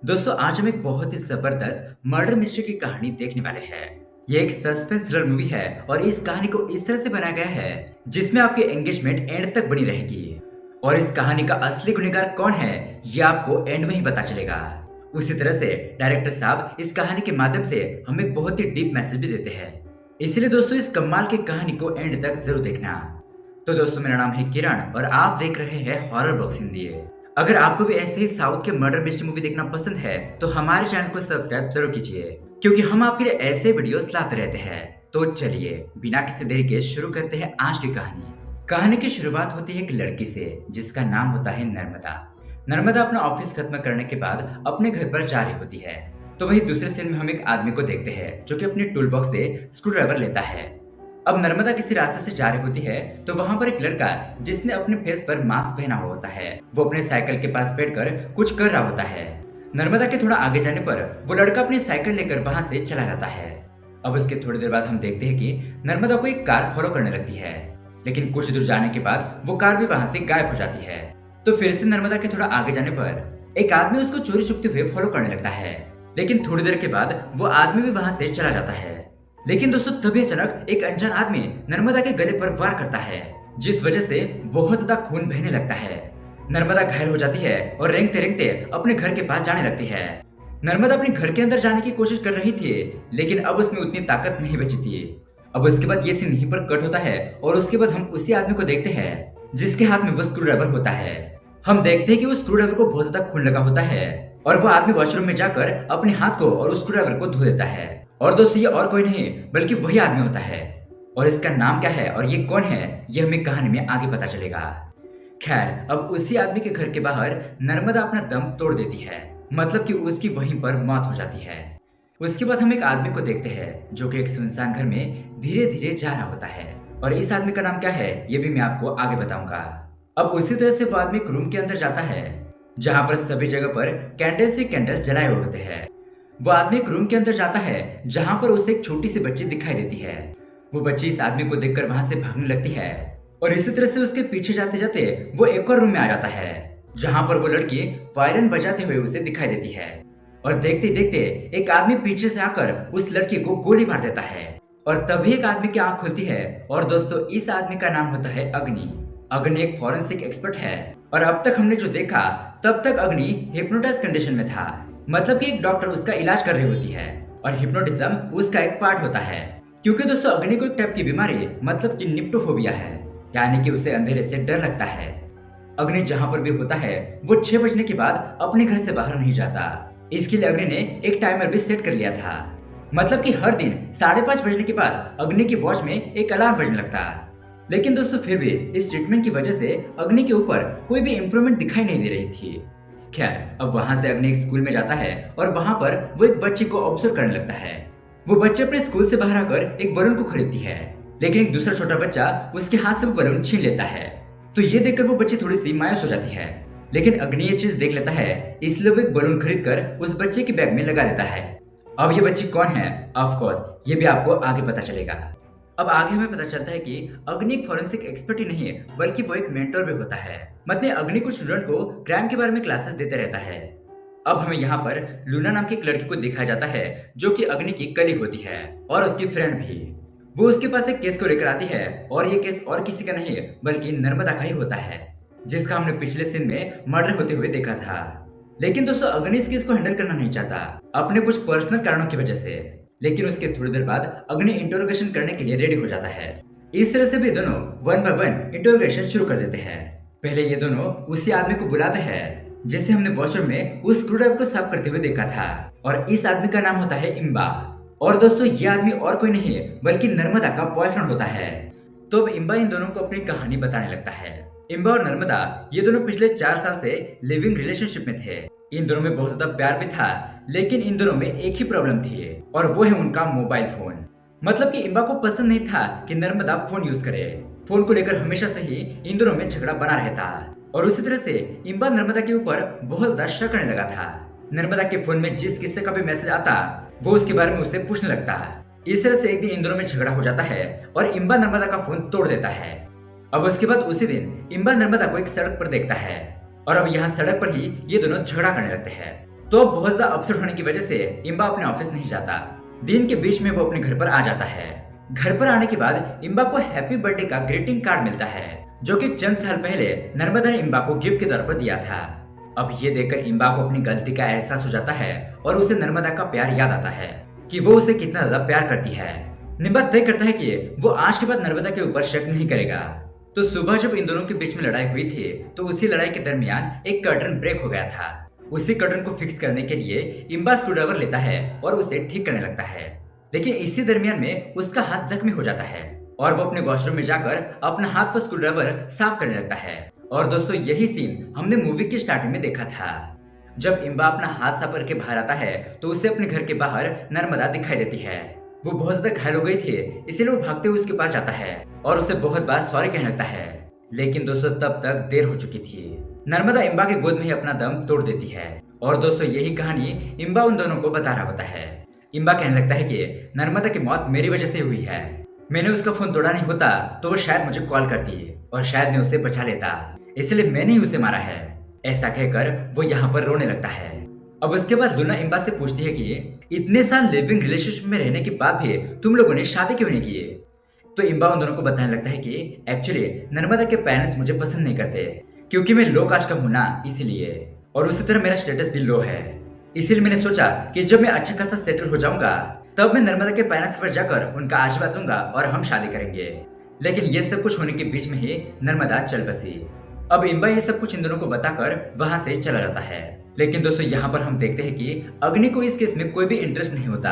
दोस्तों आज हम एक बहुत ही जबरदस्त मर्डर मिस्ट्री की कहानी देखने वाले हैं। ये एक सस्पेंस थ्रिलर मूवी है और इस कहानी को इस तरह से बनाया गया है जिसमें आपकी एंगेजमेंट एंड तक बनी रहेगी। और इस कहानी का असली गुनहगार कौन है ये आपको एंड में ही पता चलेगा। उसी तरह से डायरेक्टर साहब इस कहानी के माध्यम से हमें एक बहुत ही डीप मैसेज भी देते हैं। इसलिए दोस्तों इस कमाल की कहानी को एंड तक जरूर देखना। तो दोस्तों मेरा नाम है किरण और आप देख रहे हैं हॉरर बॉक्स हिंदी। अगर आपको भी ऐसे ही साउथ के मर्डर मिस्ट्री मूवी देखना पसंद है तो हमारे चैनल को सब्सक्राइब जरूर कीजिए क्योंकि हम आपके लिए ऐसे वीडियोस लाते रहते हैं। तो चलिए बिना किसी देरी के शुरू करते हैं आज की कहानी। कहानी की शुरुआत होती है एक लड़की से जिसका नाम होता है नर्मदा। नर्मदा अपना ऑफिस खत्म करने के बाद अपने घर पर जा रही होती है। तो वही दूसरे सीन में हम एक आदमी को देखते हैं जो कि अपने टूल बॉक्स से स्क्रू ड्राइवर लेता है। अब नर्मदा किसी रास्ते से जा रही होती है तो वहां पर एक लड़का जिसने अपने फेस पर मास्क पहना हुआ होता है वो अपने साइकिल के पास बैठकर कुछ कर रहा होता है। नर्मदा के थोड़ा आगे जाने पर वो लड़का अपनी साइकिल लेकर वहां से चला जाता है। अब उसके थोड़ी देर बाद हम देखते हैं कि नर्मदा को एक कार फॉलो करने लगती है, लेकिन कुछ दूर जाने के बाद वो कार भी वहां से गायब हो जाती है। तो फिर से नर्मदा के थोड़ा आगे जाने पर एक आदमी उसको चोरी छुपते हुए फॉलो करने लगता है, लेकिन थोड़ी देर के बाद वो आदमी भी वहां से चला जाता है। लेकिन दोस्तों तभी अचानक एक अनजान आदमी नर्मदा के गले पर वार करता है जिस वजह से बहुत ज्यादा खून बहने लगता है। नर्मदा घायल हो जाती है और रेंगते रेंगते अपने घर के पास जाने लगती है। नर्मदा अपने घर के अंदर जाने की कोशिश कर रही थी लेकिन अब उसमें उतनी ताकत नहीं बची थी। अब उसके बाद ये सीन यहीं पर कट होता है और उसके बाद हम उसी आदमी को देखते हैं जिसके हाथ में वो स्क्रू ड्राइवर होता है। हम देखते हैं कि उस स्क्रू ड्राइवर को बहुत ज्यादा खून लगा होता है और वो आदमी वॉशरूम में जाकर अपने हाथ को और उस स्क्रू ड्राइवर को धो देता है। और दोस्तों ये और कोई नहीं बल्कि वही आदमी होता है और इसका नाम क्या है और ये कौन है ये हमें कहानी में आगे पता चलेगा। खैर अब उसी आदमी के घर के बाहर नर्मदा अपना दम तोड़ देती है, मतलब कि उसकी वहीं पर मौत हो जाती है। उसके बाद हम एक आदमी को देखते हैं जो कि एक सुनसान घर में धीरे धीरे जा रहा होता है और इस आदमी का नाम क्या है ये भी मैं आपको आगे बताऊंगा। अब उसी तरह से वो आदमी एक रूम के अंदर जाता है जहां पर सभी जगह पर कैंडल्स ही कैंडल्स जलाए हुए होते हैं। वो आदमी एक रूम के अंदर जाता है जहां पर उसे एक छोटी सी बच्ची दिखाई देती है। वो बच्ची इस आदमी को देखकर वहां से भागने लगती है और इसी तरह से उसके पीछे जाते जाते वो एक और रूम में आ जाता है जहां पर वो लड़की वायलिन बजाते हुए उसे दिखाई देती है। और देखते देखते एक आदमी पीछे से आकर उस लड़की को गोली मार देता है और तभी एक आदमी की आंख खुलती है और दोस्तों इस आदमी का नाम होता है अग्नि। अग्नि एक फॉरेंसिक एक्सपर्ट है और अब तक हमने जो देखा तब तक अग्नि हिप्नोटाइज कंडीशन में था, मतलब कि एक डॉक्टर उसका इलाज कर रही होती है और हिप्नोटिज्म उसका एक पार्ट होता है। क्योंकि दोस्तों अग्नि को एक टाइप की बीमारी मतलब कि निप्टोफोबिया है, यानी कि उसे अंधेरे से डर लगता है। अग्नि जहां पर भी होता है वो 6 बजने के बाद अपने घर से बाहर नहीं जाता। इसके लिए अग्नि ने एक टाइमर भी सेट कर लिया था, मतलब कि हर दिन 5:30 बजने के बाद अग्नि की वॉच में एक अलार्म बजने लगता। लेकिन दोस्तों फिर भी इस ट्रीटमेंट की वजह से अग्नि के ऊपर कोई भी इम्प्रूवमेंट दिखाई नहीं दे रही थी। खैर अब वहां से अग्नि एक स्कूल में जाता है और वहां पर वो एक बच्चे को ऑब्जर्व करने लगता है। वो बच्चे अपने स्कूल से बाहर आकर एक बलून को खरीदती है, लेकिन एक दूसरा छोटा बच्चा उसके हाथ से वो बलून छीन लेता है। तो ये देखकर वो बच्ची थोड़ी सी मायूस हो जाती है, लेकिन अग्नि ये चीज देख लेता है इसलिए वो एक बलून खरीद कर उस बच्चे के बैग में लगा देता है। अब ये बच्ची कौन है ऑफ कोर्स ये भी आपको आगे पता चलेगा। अब आगे हमें पता चलता है कि अग्नि एक फॉरेंसिक एक्सपर्ट ही नहीं है बल्कि वो एक मेंटर भी होता है, मतलब अग्नि कुछ स्टूडेंट को क्राइम के बारे में क्लासेस देते रहता है। अब हमें यहाँ पर लूना नाम की एक लड़की को दिखाया जाता है जो कि अग्नि की कलीग होती है और उसकी फ्रेंड भी। वो उसके पास एक केस को लेकर आती है और ये केस और किसी का नहीं बल्कि नर्मदा का ही होता है जिसका हमने पिछले सीन में मर्डर होते हुए देखा था। लेकिन दोस्तों अग्नि इस केस को हैंडल करना नहीं चाहता अपने कुछ पर्सनल कारणों की वजह से, लेकिन उसके थोड़ी देर बाद अग्नि इंटरोगेशन करने के लिए रेडी हो जाता है। इस तरह से भी दोनों वन बाय वन इंटरोगेशन शुरू कर देते हैं। पहले ये दोनों उसी आदमी को बुलाते हैं जिसे हमने वॉशरूम में उस स्क्रू ड्राइवर को साफ करते हुए देखा था और इस आदमी का नाम होता है इम्बा। और दोस्तों ये आदमी और कोई नहीं बल्कि नर्मदा का बॉयफ्रेंड होता है। तो अब इम्बा इन दोनों को अपनी कहानी बताने लगता है। इम्बा और नर्मदा ये दोनों पिछले 4 साल से लिविंग रिलेशनशिप में थे। इन दोनों में बहुत ज्यादा प्यार भी था, लेकिन इन दोनों में एक ही प्रॉब्लम थी और वो है उनका मोबाइल फोन। मतलब कि इम्बा को पसंद नहीं था कि नर्मदा फोन यूज करे। फोन को लेकर हमेशा से ही इन दोनों में झगड़ा बना रहता और उसी तरह से इम्बा नर्मदा के ऊपर बहुत ज्यादा शक करने लगा था। नर्मदा के फोन में जिस किस्से का भी मैसेज आता वो उसके बारे में उससे पूछने लगता। इस तरह से एक दिन इन दोनों में झगड़ा हो जाता है और इम्बा नर्मदा का फोन तोड़ देता है। अब उसके बाद उसी दिन, 'इम्बा नर्मदा को एक सड़क पर देखता है और अब यहाँ सड़क पर ही ये दोनों झगड़ा करने लगते हैं। तो अब बहुत ज्यादा अपसेट होने की वजह से इम्बा अपने ऑफिस नहीं जाता। दिन के बीच में वो अपने घर पर आ जाता है। घर पर आने के बाद इम्बा को हैप्पी बर्थडे का ग्रीटिंग कार्ड मिलता है, जो कि चंद साल पहले नर्मदा ने इम्बा को गिफ्ट के तौर पर दिया था। अब ये देखकर इम्बा को अपनी गलती का एहसास हो जाता है और उसे नर्मदा का प्यार याद आता है कि वो उसे कितना ज्यादा प्यार करती है। निम्बा तय करता है कि वो आज के बाद नर्मदा के ऊपर शक नहीं करेगा। तो सुबह जब इन दोनों के बीच में लड़ाई हुई थी, तो उसी लड़ाई के दरमियान एक कर्टन ब्रेक हो गया था। उसी कर्टन को फिक्स करने के लिए इम्बा स्क्रूड्राइवर लेता है और उसे ठीक करने लगता है। लेकिन इसी दरमियान में उसका हाथ जख्मी हो जाता है और वो अपने वॉशरूम में जाकर अपना हाथ व स्क्रूड्राइवर साफ करने लगता है। और दोस्तों, यही सीन हमने मूवी की स्टार्टिंग में देखा था। जब इम्बा अपना हाथ साफ करके बाहर आता है, तो उसे अपने घर के बाहर नर्मदा दिखाई देती है। वो बहुत ज्यादा घायल हो गई थी, इसीलिए वो भागते हुए उसके पास जाता है और उसे बहुत बार सॉरी कहने लगता है। लेकिन दोस्तों, तब तक देर हो चुकी थी। नर्मदा इम्बा के गोद में ही अपना दम तोड़ देती है। और दोस्तों, यही कहानी इम्बा उन दोनों को बता रहा होता है। इम्बा कहने लगता है कि नर्मदा की मौत मेरी वजह से हुई है। मैंने उसका फोन तोड़ा नहीं होता तो वो शायद मुझे कॉल करती और शायद मैं उसे बचा लेता, इसलिए मैंने ही उसे मारा है। ऐसा कहकर वो यहाँ पर रोने लगता है। अब उसके बाद लूना इम्बा से पूछती है कि इतने साल लिविंग रिलेशनशिप में रहने के बाद भी तुम लोगों ने शादी क्यों नहीं की? तो इम्बा उन दोनों को बताने लगता है कि एक्चुअली नर्मदा के पेरेंट्स मुझे पसंद नहीं करते, क्योंकि मैं लो कास्ट का हूं ना, इसीलिए। और उसी तरह मेरा स्टेटस भी लो है, इसीलिए मैंने सोचा कि जब मैं अच्छा खासा सेटल हो जाऊंगा, तब मैं नर्मदा के पेरेंट्स पर जाकर उनका आशीर्वाद लूंगा और हम शादी करेंगे। लेकिन ये सब कुछ होने के बीच में ही नर्मदा चल बसी। अब इम्बा ये सब कुछ इन दोनों को बताकर वहां से चला जाता है। लेकिन दोस्तों, यहाँ पर हम देखते हैं कि अग्नि को इस केस में कोई भी इंटरेस्ट नहीं होता।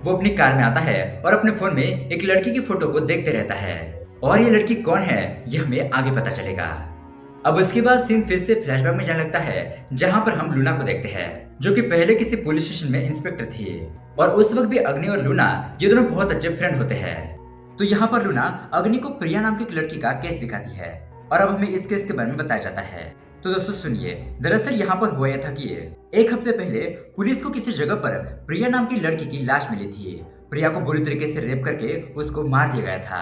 वो अपनी कार में आता है और अपने फोन में एक लड़की की फोटो को देखते रहता है, और ये लड़की कौन है ये हमें आगे पता चलेगा। अब उसके बाद सीन फिर से फ्लैशबैक में जाने लगता है, जहाँ पर हम लूना को देखते हैं, जो कि पहले किसी पुलिस स्टेशन में इंस्पेक्टर थी। और उस वक्त भी अग्नि और लूना ये दोनों बहुत अच्छे फ्रेंड होते हैं। तो यहाँ पर लूना अग्नि को प्रिया नाम की एक लड़की का केस दिखाती है और अब हमें इस केस के बारे में बताया जाता है। तो दोस्तों सुनिए, दरअसल यहाँ पर हुआ यह था कि एक हफ्ते पहले पुलिस को किसी जगह पर प्रिया नाम की लड़की की लाश मिली थी। प्रिया को बुरी तरीके से रेप करके उसको मार दिया गया था।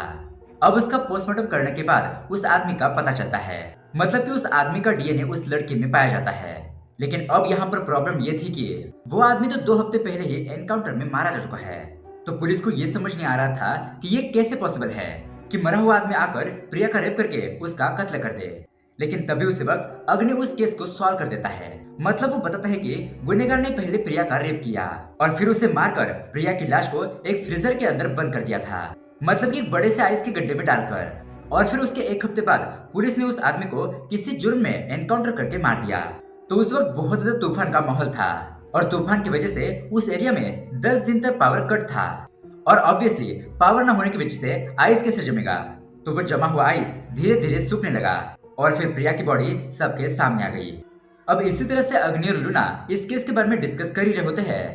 अब उसका पोस्टमार्टम करने के बाद उस आदमी का पता चलता है, मतलब कि उस आदमी का डीएनए उस लड़की में पाया जाता है। लेकिन अब यहाँ पर प्रॉब्लम ये थी कि वो आदमी तो 2 हफ्ते पहले ही एनकाउंटर में मारा जा चुका है। तो पुलिस को ये समझ नहीं आ रहा था कि ये कैसे पॉसिबल है कि मरा हुआ आदमी आकर प्रिया का रेप करके उसका कत्ल कर दे। लेकिन तभी उसी वक्त अग्नि उस केस को सॉल्व कर देता है। मतलब वो बताता है कि गुनहगार ने पहले प्रिया का रेप किया और फिर उसे मारकर प्रिया की लाश को एक फ्रीजर के अंदर बंद कर दिया था, मतलब कि एक बड़े से आइस के गड्ढे में डालकर। और फिर उसके एक हफ्ते बाद पुलिस ने उस आदमी को किसी जुर्म में एनकाउंटर करके मार दिया। तो उस वक्त बहुत ज्यादा तूफान का माहौल था और तूफान की वजह से उस एरिया में 10 दिन तक पावर कट था। और ऑब्वियसली पावर न होने की वजह से आइस कैसे जमेगा, तो वो जमा हुआ आइस धीरे धीरे सूखने लगा और फिर प्रिया की बॉडी सबके सामने आ गई। अब इसी तरह से अग्नि और लूना इस केस के बारे में डिस्कस कर ही रहे होते हैं।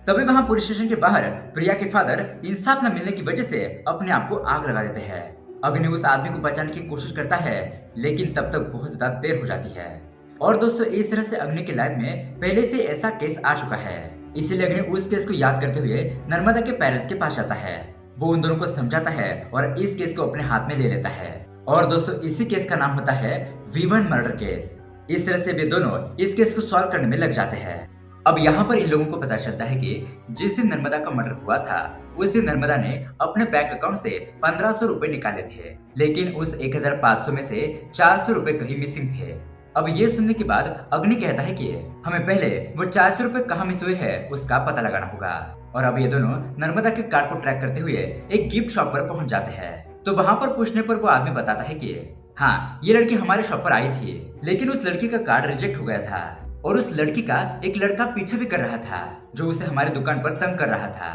तभी वहां पुलिस स्टेशन के बाहर प्रिया के फादर इंसाफ न मिलने की वजह से अपने आप को आग लगा देते हैं। अग्नि उस आदमी को बचाने की कोशिश करता है, लेकिन तब तक बहुत ज्यादा देर हो जाती है। और दोस्तों, इस तरह से अग्नि की लाइफ में पहले से ऐसा केस आ चुका है, इसीलिए अग्नि उस केस को याद करते हुए नर्मदा के पेरेंट्स के पास जाता है। वो उन दोनों को समझाता है और इस केस को अपने हाथ में ले लेता है। और दोस्तों, इसी केस का नाम होता है V1 मर्डर केस। इस तरह से वे दोनों इस केस को सॉल्व करने में लग जाते हैं। अब यहाँ पर इन लोगों को पता चलता है कि जिस दिन नर्मदा का मर्डर हुआ था, उस दिन नर्मदा ने अपने बैंक अकाउंट से 1500 रुपए निकाले थे, लेकिन उस 1500 में से 400 रुपए कहीं मिसिंग थे। अब ये सुनने के बाद अग्नि कहता है कि हमें पहले वो 400 रुपए कहाँ मिस हुए हैं उसका पता लगाना होगा। और अब ये दोनों नर्मदा के कार्ड को ट्रैक करते हुए एक गिफ्ट शॉप पर पहुंच जाते हैं। तो वहां पर पूछने पर वो आदमी बताता है कि हाँ, ये लड़की हमारे शॉप पर आई थी, लेकिन उस लड़की का कार्ड रिजेक्ट हो गया था और उस लड़की का एक लड़का पीछे भी कर रहा था, जो उसे हमारे दुकान पर तंग कर रहा था।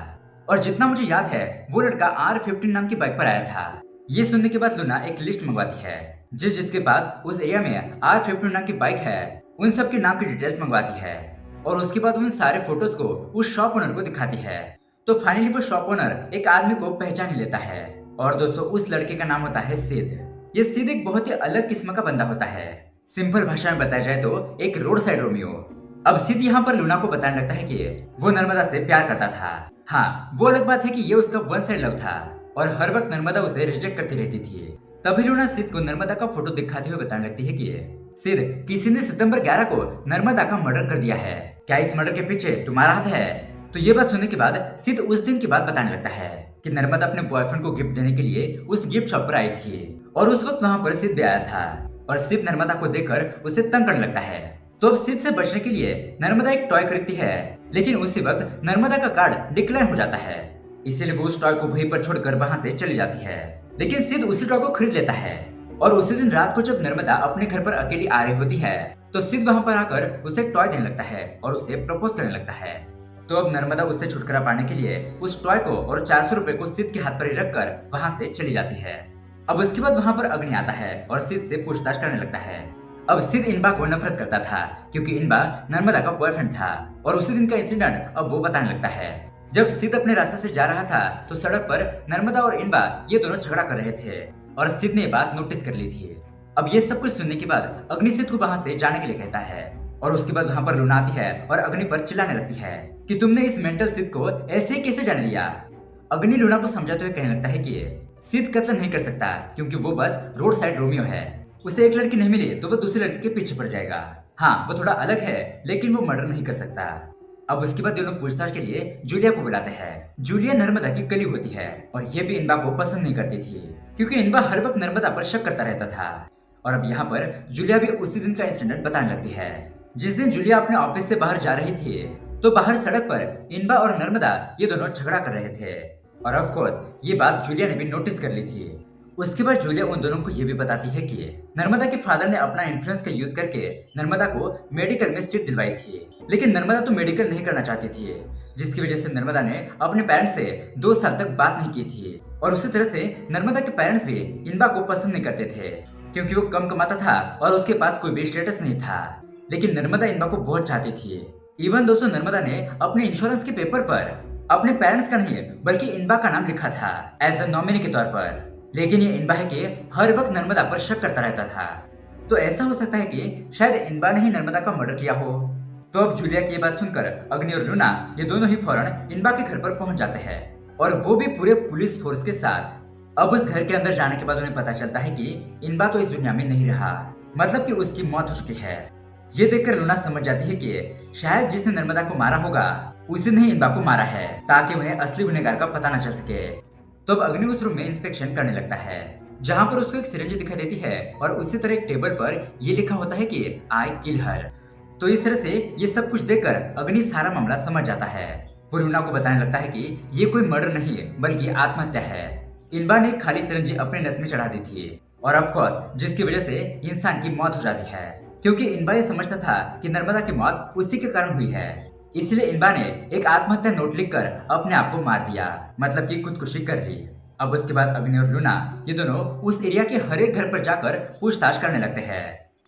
और जितना मुझे याद है, वो लड़का R15 नाम की बाइक पर आया था। ये सुनने के बाद लूना एक लिस्ट मंगवाती है, जिसके पास उस एरिया में R15 नाम की बाइक है, उन सब के नाम की डिटेल्स मंगवाती है और उसके बाद उन सारे फोटोज को उस शॉप ओनर को दिखाती है। तो फाइनली वो शॉप ओनर एक आदमी को पहचान लेता है और दोस्तों, उस लड़के का नाम होता है सिद्ध। ये सिद्ध एक बहुत ही अलग किस्म का बंदा होता है। सिंपल भाषा में बताया जाए तो एक रोड साइड रोमियो। अब सिद्ध यहाँ पर लूना को बताने लगता है कि वो नर्मदा से प्यार करता था। हाँ, वो अलग बात है कि ये उसका वन साइड लव था और हर वक्त नर्मदा उसे रिजेक्ट करती रहती थी। तभी लूना सिद्ध को नर्मदा का फोटो दिखाते हुए बताने लगती है कि सिद्ध, किसी ने सितंबर 11 को नर्मदा का मर्डर कर दिया है। क्या इस मर्डर के पीछे तुम्हारा हाथ है? तो ये बात सुनने के बाद सिद्ध उस दिन की बात बताने लगता है कि नर्मदा अपने बॉयफ्रेंड को गिफ्ट देने के लिए उस गिफ्ट शॉप पर आई थी और उस वक्त वहाँ पर सिद्ध भी आया था और सिद्ध नर्मदा को देखकर उसे तंग करने लगता है। तो अब सिद्ध से बचने के लिए नर्मदा एक टॉय खरीदती है, लेकिन उसी वक्त नर्मदा का कार्ड डिक्लाइन हो जाता है, इसीलिए वो उस टॉय को वहीं पर छोड़कर वहाँ से चली जाती है। लेकिन सिद्ध उसी टॉय को खरीद लेता है और उसी दिन रात को जब नर्मदा अपने घर पर अकेली आ रही होती है तो सिद्ध वहाँ पर आकर उसे टॉय देने लगता है और उसे प्रपोज करने लगता है। तो अब नर्मदा उससे छुटकारा पाने के लिए उस टॉय को और 400 रुपए को सिद्ध के हाथ पर ही रखकर वहाँ से चली जाती है। अब उसके बाद वहाँ पर अग्नि आता है और सिद्ध से पूछताछ करने लगता है। अब सिद्ध इनबा को नफरत करता था क्योंकि इनबा नर्मदा का बॉयफ्रेंड था और उसी दिन का इंसिडेंट अब वो बताने लगता है। जब सिद्ध अपने रास्ते से जा रहा था तो सड़क पर नर्मदा और इनबा ये दोनों झगड़ा कर रहे थे और सिद्ध ने बात नोटिस कर ली थी। अब ये सब कुछ सुनने के बाद अग्नि सिद्ध को वहाँ से जाने के लिए कहता है और उसके बाद वहाँ पर लूना आती है और अग्नि पर चिल्लाने लगती है कि तुमने इस मेंटल सिद्ध को ऐसे ही कैसे जाने दिया। अग्नि लूना को समझाते हुए कहने लगता है कि सिद्ध कत्ल नहीं कर सकता क्योंकि वो बस रोड साइड रोमियो है, उसे एक लड़की नहीं मिली तो वो दूसरे लड़की के पीछे पड़ जाएगा। हाँ, वो थोड़ा अलग है लेकिन वो मर्डर नहीं कर सकता। अब उसके बाद दोनों पूछताछ के लिए जूलिया को बुलाते हैं। जूलिया नर्मदा की कली होती है और ये भी इनबा को पसंद नहीं करती थी क्योंकि इनबा हर वक्त नर्मदा पर शक करता रहता था। और अब यहाँ पर जूलिया भी उसी दिन का इंसिडेंट बताने लगती है। जिस दिन जूलिया अपने ऑफिस से बाहर जा रही थी तो बाहर सड़क पर इनबा और नर्मदा ये दोनों झगड़ा कर रहे थे और ऑफ कोर्स ये बात जूलिया ने भी नोटिस कर ली थी। उसके बाद जूलिया उन दोनों को ये भी बताती है कि नर्मदा के फादर ने अपना इन्फ्लुएंस का यूज करके नर्मदा को मेडिकल में सीट दिलवाई थी, लेकिन नर्मदा तो मेडिकल नहीं करना चाहती थी, जिसकी वजह से नर्मदा ने अपने पेरेंट्स से 2 साल तक बात नहीं की थी। और उसी तरह से नर्मदा के पेरेंट्स भी इनबा को पसंद नहीं करते थे क्योंकि वो कम कमाता था और उसके पास कोई भी स्टेटस नहीं था। लेकिन नर्मदा इनबा को बहुत चाहती थी। इवन दोस्तों नर्मदा ने अपने इंश्योरेंस के पेपर पर अपने पेरेंट्स का नहीं बल्कि इनबा का नाम लिखा था एज अ नॉमिनी के तौर पर, लेकिन ये इनबा है कि हर वक्त नर्मदा पर शक करता रहता था। तो ऐसा हो सकता है कि शायद इनबा ने ही नर्मदा का मर्डर किया हो। तो अब जूलिया की ये बात सुनकर अग्नि और लूना ये दोनों ही फौरन इनबा के घर पर पहुंच जाते हैं और वो भी पूरे पुलिस फोर्स के साथ। अब उस घर के अंदर जाने के बाद उन्हें पता चलता है कि इनबा तो इस दुनिया में नहीं रहा, मतलब कि उसकी मौत हो चुकी है। ये देखकर लूना समझ जाती है कि शायद जिसने नर्मदा को मारा होगा उसी ने ही इनबा को मारा है ताकि उन्हें असली गुनहगार का पता न चल सके। तो अब अग्नि उस रूम में इंस्पेक्शन करने लगता है जहाँ पर उसको एक सिरिंज दिखाई देती है और उसी तरह एक टेबल पर ये लिखा होता है कि आई किल हर। तो इस तरह से ये सब कुछ देखकर अग्नि सारा मामला समझ जाता है। वो लूना को बताने लगता है कि ये कोई मर्डर नहीं बल्कि आत्महत्या है। इनबा ने एक खाली सिरिंज अपने नस में चढ़ा दी थी और ऑफ कोर्स जिसकी वजह से इंसान की मौत हो जाती है क्योंकि इनबा ये समझता था कि नर्मदा की मौत उसी के कारण हुई है। इसलिए इनबा ने एक आत्महत्या नोट लिखकर अपने आप को मार दिया, मतलब कि खुदकुशी कर ली। अब उसके बाद अग्नि और लूना ये दोनों उस एरिया के हर एक घर पर जाकर पूछताछ करने लगते हैं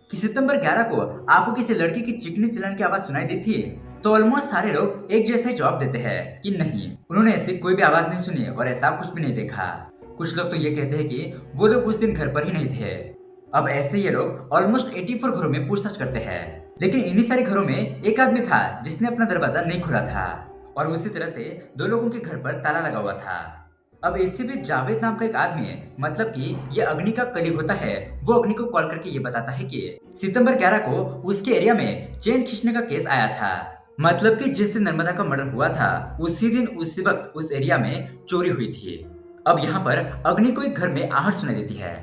कि सितंबर 11 को आपको किसी लड़की की चीखने चिल्लाने की आवाज सुनाई दी थी। तो ऑलमोस्ट सारे लोग एक जैसा ही जवाब देते हैं कि नहीं, उन्होंने ऐसी कोई भी आवाज नहीं सुनी और ऐसा कुछ भी नहीं देखा। कुछ लोग तो ये कहते हैं कि वो लोग उस दिन घर पर ही नहीं थे। अब ऐसे ये लोग ऑलमोस्ट 84 घरों में पूछताछ करते हैं, लेकिन इन्हीं सारे घरों में एक आदमी था जिसने अपना दरवाजा नहीं खोला था और उसी तरह से 2 लोगों के घर पर ताला लगा हुआ था। अब इससे भी जावेद नाम का एक आदमी है, मतलब कि ये अग्नि का कलीग होता है, वो अग्नि को कॉल करके ये बताता है कि सितंबर 11 को उसके एरिया में चेन खींचने का केस आया था, मतलब कि जिस दिन नर्मदा का मर्डर हुआ था उसी दिन उसी वक्त उस एरिया में चोरी हुई थी। अब यहाँ पर अग्नि को एक घर में आहट सुनाई देती है,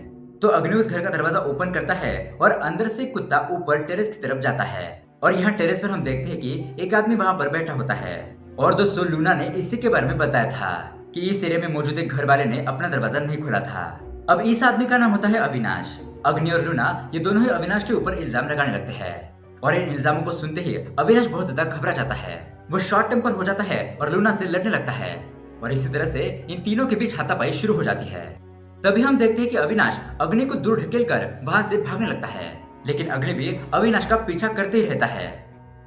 तो अग्नि उस घर का दरवाजा ओपन करता है और अंदर से कुत्ता ऊपर टेरेस की तरफ जाता है और यहाँ टेरेस पर हम देखते हैं कि एक आदमी वहाँ पर बैठा होता है। और दोस्तों लूना ने इसी के बारे में बताया था कि इस एरिया में मौजूद एक घर वाले ने अपना दरवाजा नहीं खोला था। अब इस आदमी का नाम होता है अविनाश। अग्नि और लूना ये दोनों ही अविनाश के ऊपर इल्जाम लगाने लगते हैं और इन इल्जामों को सुनते ही अविनाश बहुत ज्यादा घबरा जाता है। वो शॉर्ट टेम्पर हो जाता है और लूना से लड़ने लगता है और इसी तरह से इन तीनों के बीच हाथापाई शुरू हो जाती है। तभी हम देखते हैं कि अविनाश अग्नि को दूर ढकेल कर वहां से भागने लगता है, लेकिन अग्नि भी अविनाश का पीछा करते ही रहता है।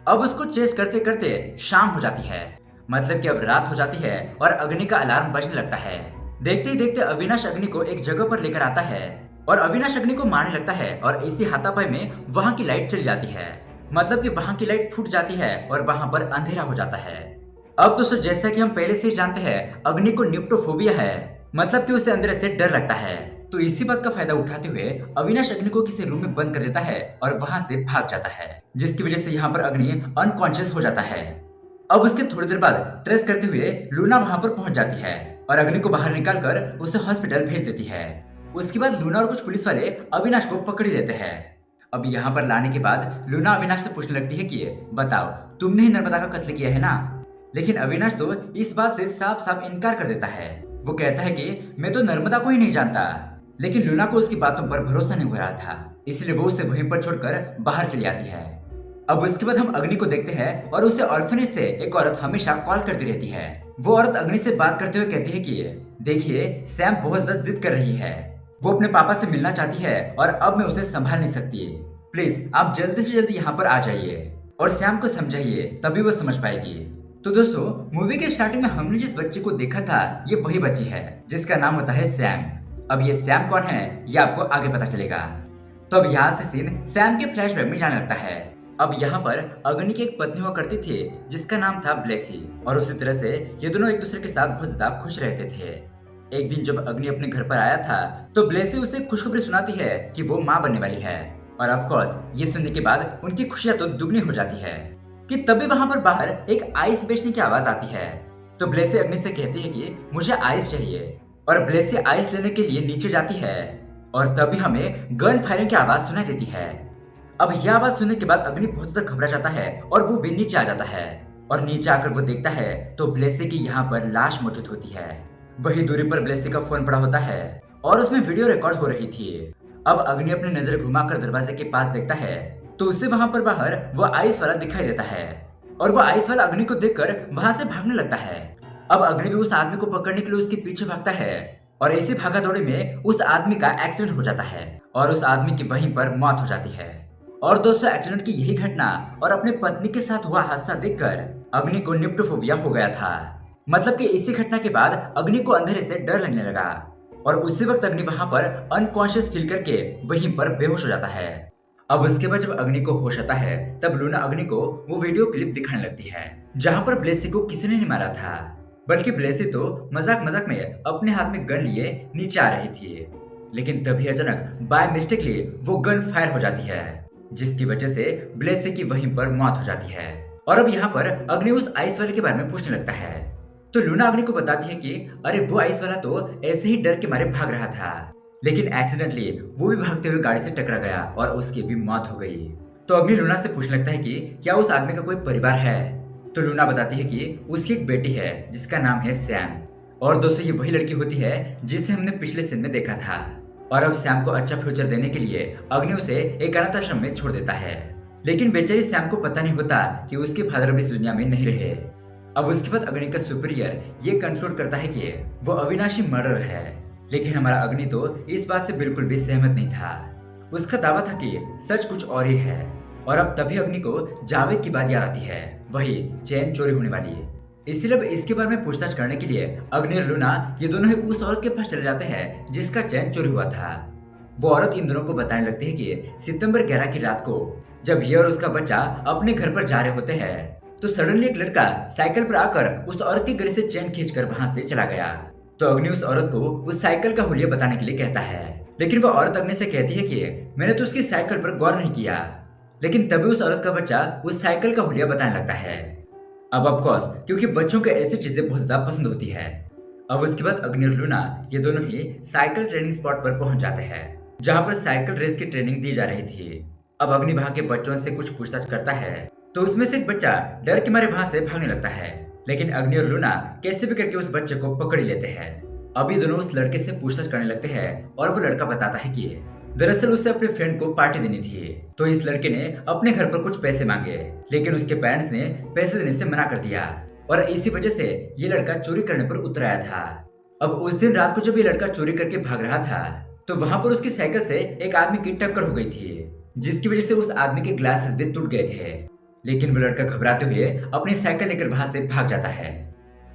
अब उसको चेस करते करते शाम हो जाती है, मतलब कि अब रात हो जाती है और अग्नि का अलार्म बजने लगता है। देखते ही देखते अविनाश अग्नि को एक जगह पर लेकर आता है और अविनाश अग्नि को मारने लगता है और इसी हाथापाई में वहां की लाइट चली जाती है, मतलब कि वहां की लाइट फूट जाती है और वहां पर अंधेरा हो जाता है। अब दोस्तों जैसा कि हम पहले से ही जानते हैं अग्नि को न्यूट्रोफोबिया है, मतलब कि उसे अंदर से डर लगता है। तो इसी बात का फायदा उठाते हुए अविनाश अग्नि को किसी रूम में बंद कर देता है और वहां से भाग जाता है, जिसकी वजह से यहाँ पर अग्नि अनकॉन्शियस हो जाता है। अब उसके थोड़ी देर बाद ट्रेस करते हुए लूना वहां पर पहुंच जाती है और अग्नि को बाहर निकालकर उसे हॉस्पिटल भेज देती है। उसके बाद लूना और कुछ पुलिस वाले अविनाश को पकड़ ही लेते हैं। अब यहाँ पर लाने के बाद लूना अविनाश से पूछने लगती है कि बताओ, तुमने ही नर्मदा का कत्ल किया है ना? लेकिन अविनाश तो इस बात से साफ साफ इनकार कर देता है। वो कहता है कि मैं तो नर्मदा को ही नहीं जानता। लेकिन लूना को उसकी बातों पर भरोसा नहीं हो रहा था, इसलिए वो उसे वहीं पर छोड़कर बाहर चली आती है। अब उसके बाद हम अग्नि को देखते हैं और उसे ऑर्फनेज से एक औरत हमेशा कॉल करती रहती है। वो औरत अग्नि से बात करते हुए कहती है कि देखिए, सैम बहुत ज्यादा जिद कर रही है। वो अपने पापा से मिलना चाहती है और अब मैं उसे संभाल नहीं सकती। प्लीज आप जल्दी से जल्दी यहाँ पर आ जाइए और सैम को समझाइए, तभी वो समझ पाएगी। तो दोस्तों, मूवी के स्टार्टिंग में हमने जिस बच्चे को देखा था, ये वही बच्ची है जिसका नाम होता है सैम। अब ये सैम कौन है, ये आपको आगे पता चलेगा। तो अब यहाँ से सीन सैम के फ्लैशबैक में जाने लगता है। अब यहाँ पर अग्नि की एक पत्नी हुआ करती थी जिसका नाम था ब्लेसी, और उसी तरह से ये दोनों एक दूसरे के साथ बहुत ज्यादा खुश रहते थे। एक दिन जब अग्नि अपने घर पर आया था तो ब्लेसी उसे खुशखबरी सुनाती है कि वो माँ बनने वाली है। और ऑफ कोर्स ये सुनने के बाद उनकी खुशियां तो दुगनी हो जाती है कि तभी वहां पर बाहर एक आइस बेचने की आवाज आती है। तो ब्लेसी अग्नि से कहती है कि मुझे आइस चाहिए, और ब्लेसी आइस लेने के लिए नीचे जाती है और तभी हमें गन फायरिंग की आवाज सुनाई देती है। अब यह आवाज सुनने के बाद अग्नि बहुत ज्यादा घबरा जाता है और वो भी नीचे आ जाता है। और नीचे आकर वो देखता है तो ब्लेसी की यहाँ पर लाश मौजूद होती है। वही दूरी पर ब्लेसी का फोन पड़ा होता है और उसमें वीडियो रिकॉर्ड हो रही थी। अब अग्नि अपनी नजर घुमाकर दरवाजे के पास देखता है तो उसे वहां पर बाहर वो आइस वाला दिखाई देता है और वो आइस वाला अग्नि को देखकर वहां से भागने लगता है। अब अग्नि भी उस आदमी को पकड़ने के लिए उसके पीछे भागता है और इसी भागा दौड़ी में उस आदमी का एक्सीडेंट हो जाता है और उस आदमी की वहीं पर मौत हो जाती है। और दोस्तों, एक्सीडेंट की यही घटना और अपने पत्नी के साथ हुआ हादसा देखकर अग्नि को निप्टोफोबिया हो गया था। मतलब कि इसी घटना के बाद अग्नि को अंधेरे से डर लगने लगा और उसी वक्त अग्नि वहां पर अनकॉन्शियस फील करके वहीं पर बेहोश हो जाता है। अब उसके बाद जब अग्नि को होश आता है तब लूना अग्नि को वो वीडियो क्लिप दिखाने लगती है जहां पर ब्लेसी को किसी ने नहीं मारा था, बल्कि ब्लेसी तो मजाक मजाक में अपने हाथ में गन लिए नीचे आ रही थी। लेकिन तभी अचानक बाय मिस्टेकली वो गन फायर हो जाती है, जिसकी वजह से ब्लेसी की वहीं पर मौत हो जाती है। और अब यहाँ पर अग्नि उस आइस वाले के बारे में पूछने लगता है तो लूना अग्नि को बताती है कि अरे वो आइस वाला तो ऐसे ही डर के मारे भाग रहा था, लेकिन एक्सीडेंटली वो भी भागते हुए गाड़ी से टकरा गया और उसकी भी मौत हो गई। तो अग्नि लूना से पूछने लगता है कि क्या उस आदमी का कोई परिवार है? तो लूना बताती है कि उसकी एक बेटी है जिसका नाम है सैम। और दोस्तों, ये वही लड़की होती है जिसे हमने पिछले सीन में देखा था। और अब सैम को अच्छा फ्यूचर देने के लिए अग्नि उसे एक अनाथ आश्रम में छोड़ देता है, लेकिन बेचारी सैम को पता नहीं होता कि उसके फादर अब इस दुनिया में नहीं रहे। अब उसके बाद अग्नि का सुपीरियर ये कंक्लूड करता है कि वो अविनाशी मर्डर है, लेकिन हमारा अग्नि तो इस बात से बिल्कुल भी सहमत नहीं था। उसका दावा था कि सच कुछ और ही है। और अब तभी अग्नि को जावेद की बात याद आती है, वही चैन चोरी होने वाली है। इसलिए अब इसके बारे में पूछताछ करने के लिए अग्नि और लूना ये दोनों ही उस औरत के पास चले जाते हैं जिसका चैन चोरी हुआ था। वो औरत इन दोनों को बताने लगती है कि सितंबर 11 की रात को जब ये और उसका बच्चा अपने घर पर जा रहे होते हैं तो सडनली एक लड़का साइकिल पर आकर उस औरत की गले से चैन खींचकर वहां से चला गया। तो अग्नि उस औरत को उस साइकिल का हुलिया बताने के लिए कहता है, लेकिन वो औरत अग्नि से कहती है कि मैंने तो उसकी साइकिल पर गौर नहीं किया। लेकिन तभी उस औरत का बच्चा उस साइकिल का हुलिया बताने लगता है। अब ऑफकोर्स क्योंकि बच्चों को ऐसी चीजें बहुत ज्यादा पसंद होती है। अब उसके बाद अग्नि और लूना ये दोनों ही साइकिल ट्रेनिंग स्पॉट पर पहुंच जाते हैं जहाँ पर साइकिल रेस की ट्रेनिंग दी जा रही थी। अब अग्नि वहां के बच्चों से कुछ पूछताछ करता है तो उसमें से एक बच्चा डर के मारे वहां से भागने लगता है, लेकिन अग्नि और लूना कैसे भी करके उस बच्चे को पकड़ ही लेते हैं। अब ये दोनों उस लड़के से पूछताछ करने लगते हैं और वो लड़का बताता है कि दरअसल उसे अपने फ्रेंड को पार्टी देनी थी, तो इस लड़के ने अपने घर पर कुछ पैसे मांगे, लेकिन उसके पेरेंट्स ने पैसे देने से मना कर दिया और इसी वजह से ये लड़का चोरी करने पर उतर आया था। अब उस दिन रात को जब ये लड़का चोरी करके भाग रहा था तो वहां पर उसकी साइकिल से एक आदमी की टक्कर हो गई थी, जिसकी वजह से उस आदमी के ग्लासेस भी टूट गए थे। लेकिन वो लड़का घबराते हुए अपनी साइकिल लेकर वहां से भाग जाता है।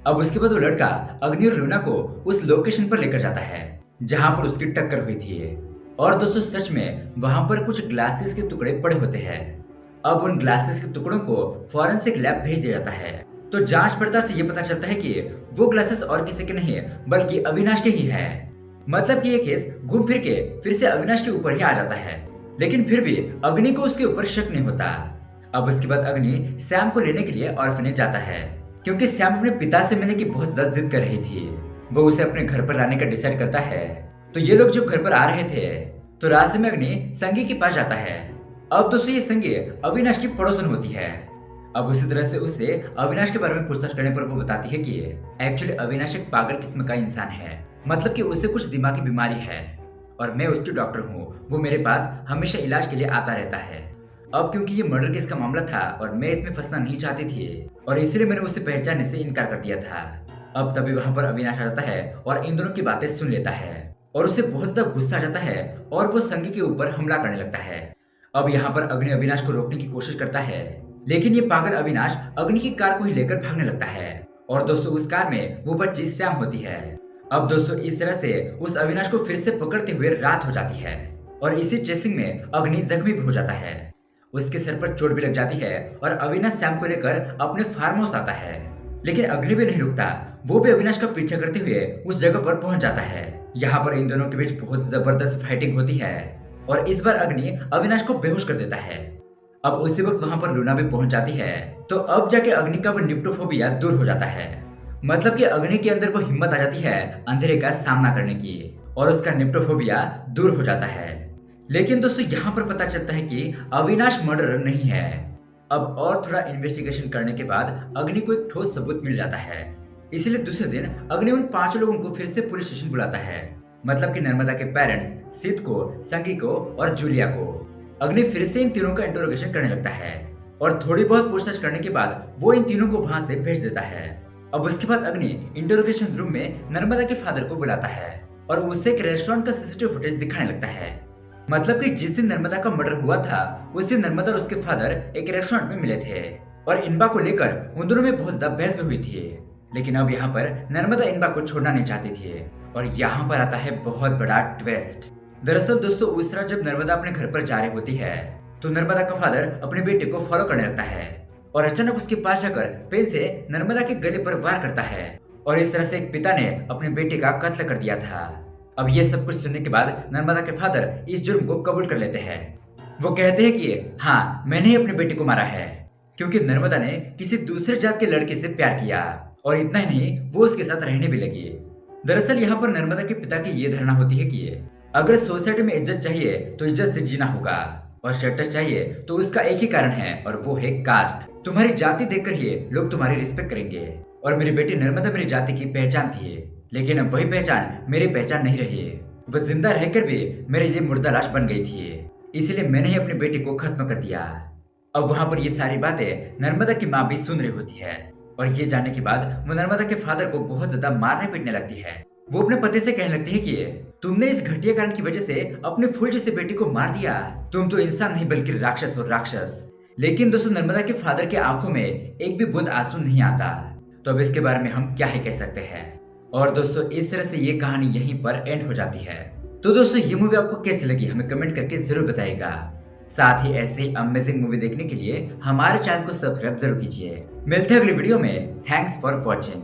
अब उसके बाद वो लड़का अग्नि और लूना को उस लोकेशन पर लेकर जाता है जहां पर उसकी टक्कर हुई थी। और दोस्तों, सच में वहां पर कुछ ग्लासेस के टुकड़े पड़े होते हैं। अब उन ग्लासेस के टुकड़ों को फॉरेंसिक लैब भेज दिया जाता है। तो जांच पड़ताल से ये पता चलता है कि वो ग्लासेस और किसी के नहीं बल्कि अविनाश के ही है। मतलब कि ये केस घूम फिर के फिर से अविनाश के ऊपर ही आ जाता है। लेकिन फिर भी अग्नि को उसके ऊपर शक नहीं होता। अब उसके बाद अग्नि सैम को लेने के लिए ऑर्फनेज जाता है, क्योंकि सैम अपने पिता से मिलने की बहुत ज्यादा जिद कर रही थी। वो उसे अपने घर पर लाने का डिसाइड करता है। तो ये लोग जब घर पर आ रहे थे तो रास्ते में अग्नि संगी के पास जाता है। अब दोस्तों ये संगी अविनाश की पड़ोसन होती है। अब उसी तरह से उससे अविनाश के बारे में पूछताछ करने पर वो बताती है कि एक्चुअली अविनाश एक पागल किस्म का इंसान है, मतलब कि उसे कुछ दिमागी बीमारी है और मैं उसकी डॉक्टर हूँ। वो मेरे पास हमेशा इलाज के लिए आता रहता है। अब क्योंकि ये मर्डर केस का मामला था और मैं इसमें फंसना नहीं चाहती थी और इसलिए मैंने उसे पहचानने से इनकार कर दिया था। अब तभी वहाँ पर अविनाश आ जाता है और इन दोनों की बातें सुन लेता है और उसे बहुत ज्यादा गुस्सा आ जाता है और वो संगी के ऊपर हमला करने लगता है। अब यहाँ पर अग्नि अविनाश को रोकने की कोशिश करता है, लेकिन ये पागल अविनाश अग्नि की कार को ही लेकर भागने लगता है और दोस्तों उस कार में वो बच्ची सैम होती है। अब दोस्तों इस तरह से उस अविनाश को फिर से पकड़ते हुए रात हो जाती है और इसी चेसिंग में अग्नि जख्मी भी हो जाता है। उसके सर पर चोट भी लग जाती है और अविनाश सैम को लेकर अपने फार्म हाउस आता है, लेकिन अग्नि भी नहीं रुकता। वो भी अविनाश का पीछा करते हुए उस जगह पर पहुंच जाता है। यहाँ पर इन दोनों के बीच बहुत जबरदस्त फाइटिंग होती है और इस बार अग्नि अविनाश को बेहोश कर देता है। अब उसी वक्त वहां पर लूना भी पहुंच जाती है। तो अब जाके अग्नि का वो निप्टोफोबिया दूर हो जाता है, मतलब कि अग्नि के अंदर वो हिम्मत आ जाती है अंधेरे का सामना करने की और उसका निप्टोफोबिया दूर हो जाता है। लेकिन दोस्तों यहाँ पर पता चलता है कि अविनाश मर्डरर नहीं है। अब और थोड़ा इन्वेस्टिगेशन करने के बाद अग्नि को एक ठोस सबूत मिल जाता है। इसलिए दूसरे दिन अग्नि उन 5 लोगों को फिर से पुलिस स्टेशन बुलाता है, मतलब कि नर्मदा के पेरेंट्स सिद्ध को, संगी को और जूलिया को। अग्नि फिर से इन तीनों का इंटरोगेशन करने लगता है और थोड़ी बहुत पूछताछ करने के बाद वो इन तीनों को वहां से भेज देता है। अब उसके बाद अग्नि इंटरोगेशन रूम में नर्मदा के फादर को बुलाता है और उससे एक रेस्टोरेंट का सीसीटीवी फुटेज दिखाने लगता है। मतलब कि जिस दिन नर्मदा का मर्डर हुआ था उस दिन नर्मदा और उसके फादर एक रेस्टोरेंट में मिले थे और इनबा को लेकर उन दोनों में बहुत ज्यादा बहस भी हुई थी। लेकिन अब यहाँ पर नर्मदा इनबा को छोड़ना नहीं चाहती थी और यहाँ पर आता है बहुत बड़ा ट्विस्ट। दरअसल दोस्तों उस तरह जब नर्मदा अपने घर पर जा रही होती है तो नर्मदा का फादर अपने बेटे को फॉलो करने लगता है और अचानक उसके पास जाकर पेन से नर्मदा के गले पर वार करता है और इस तरह से एक पिता ने अपने बेटे का कत्ल कर दिया था। अब ये सब कुछ सुनने के बाद नर्मदा के फादर इस जुर्म को कबूल कर लेते हैं। वो कहते हैं कि हाँ मैंने ही अपने बेटे को मारा है, क्योंकि नर्मदा ने किसी दूसरे जात के लड़के से प्यार किया और इतना ही नहीं वो उसके साथ रहने भी लगी। दरअसल यहाँ पर नर्मदा के पिता की ये धारणा होती है कि अगर सोसाइटी में इज्जत चाहिए तो इज्जत से जीना होगा और स्टेटस चाहिए तो उसका एक ही कारण है और वो है कास्ट। तुम्हारी जाति देखकर ही लोग तुम्हारी रिस्पेक्ट करेंगे और मेरी बेटी नर्मदा मेरी जाति की पहचान थी, लेकिन अब वही पहचान मेरी पहचान नहीं रही। वो जिंदा रहकर भी मेरे लिए मुर्दा लाश बन गई थी, इसलिए मैंने ही अपनी बेटी को खत्म कर दिया। अब वहाँ पर ये सारी बातें नर्मदा की माँ भी सुन रही होती है और ये जानने के बाद वो नर्मदा के फादर को बहुत ज्यादा मारने पीटने लगती है। वो अपने पति से कहने लगती है कि तुमने इस घटिया कारण की वजह से अपने फूल जैसे बेटी को मार दिया, तुम तो इंसान नहीं बल्कि राक्षस और राक्षस। लेकिन दोस्तों नर्मदा के फादर के आंखों में एक भी बूंद आंसू नहीं आता। तो अब इसके बारे में हम क्या ही कह सकते हैं। और दोस्तों इस तरह से ये कहानी यहीं पर एंड हो जाती है। तो दोस्तों ये मूवी आपको कैसी लगी हमें कमेंट करके जरूर बताइएगा। साथ ही ऐसे ही अमेजिंग मूवी देखने के लिए हमारे चैनल को सब्सक्राइब जरूर कीजिए। मिलते हैं अगली वीडियो में। Thanks for watching.